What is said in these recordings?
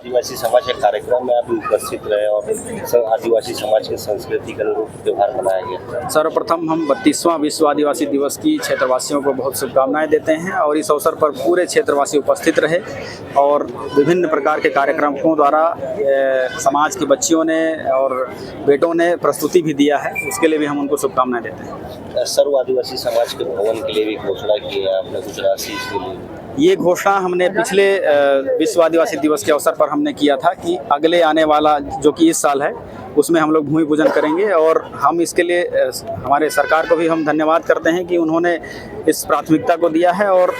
आदिवासी समाज के कार्यक्रम में आप उपस्थित रहे और आदिवासी समाज की संस्कृति के अनुरूप त्यौहार मनाया गया। सर्वप्रथम हम 32वां विश्व आदिवासी दिवस की क्षेत्रवासियों को बहुत शुभकामनाएं देते हैं और इस अवसर पर पूरे क्षेत्रवासी उपस्थित रहे और विभिन्न प्रकार के कार्यक्रमों द्वारा समाज की बच्चियों ने और बेटों ने प्रस्तुति भी दिया है, उसके लिए भी हम उनको शुभकामनाएं देते हैं। सर्व आदिवासी समाज के भवन के लिए भी घोषणा की है आपने कुछ राशि इसके लिए? ये घोषणा हमने पिछले विश्व आदिवासी दिवस के अवसर पर हमने किया था कि अगले आने वाला जो कि इस साल है उसमें हम लोग भूमि पूजन करेंगे और हम इसके लिए हमारे सरकार को भी हम धन्यवाद करते हैं कि उन्होंने इस प्राथमिकता को दिया है और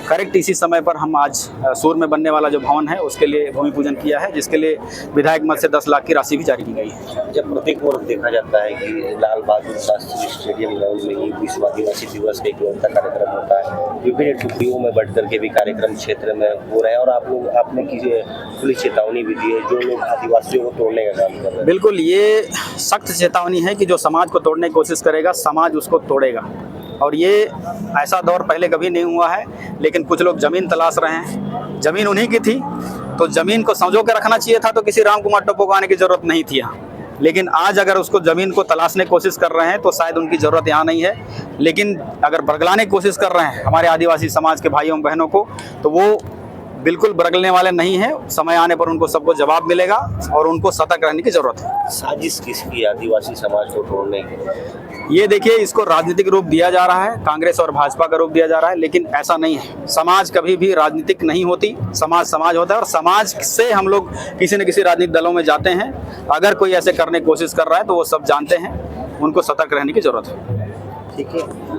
करेक्ट इसी समय पर हम आज सूर में बनने वाला जो भवन है उसके लिए भूमि पूजन किया है, जिसके लिए विधायक मद से 10 लाख की राशि भी जारी की गई है। जब प्रत्येक वर्ष देखा जाता है कि लाल बहादुर शास्त्री स्टेडियम ग्राउंड में ही विश्व आदिवासी दिवस का इकलौता कार्यक्रम होता है, विभिन्न टुकड़ियों में बढ़ करके भी कार्यक्रम क्षेत्र में हो रहे हैं और आपने खुली चेतावनी भी दी है जो लोग आदिवासियों को तोड़ने का काम कर रहे हैं। बिल्कुल, ये सख्त चेतावनी है कि जो समाज को तोड़ने की कोशिश करेगा समाज उसको तोड़ेगा और ये ऐसा दौर पहले कभी नहीं हुआ है। लेकिन कुछ लोग ज़मीन तलाश रहे हैं, ज़मीन उन्हीं की थी तो ज़मीन को संजो के रखना चाहिए था, तो किसी राम कुमार टोपो को आने की ज़रूरत नहीं थी यहाँ। लेकिन आज अगर उसको ज़मीन को तलाशने की कोशिश कर रहे हैं तो शायद उनकी ज़रूरत यहाँ नहीं है, लेकिन अगर बरगलाने की कोशिश कर रहे हैं हमारे आदिवासी समाज के भाइयों बहनों को तो वो बिल्कुल बरगलने वाले नहीं है। समय आने पर उनको सबको जवाब मिलेगा और उनको सतर्क रहने की ज़रूरत है। साजिश किसकी आदिवासी समाज को तोड़ने की? ये देखिए, इसको राजनीतिक रूप दिया जा रहा है, कांग्रेस और भाजपा का रूप दिया जा रहा है, लेकिन ऐसा नहीं है। समाज कभी भी राजनीतिक नहीं होती, समाज समाज होता है और समाज से हम लोग किसी न किसी राजनीतिक दलों में जाते हैं। अगर कोई ऐसे करने की कोशिश कर रहा है तो वो सब जानते हैं, उनको सतर्क रहने की ज़रूरत है। ठीक है।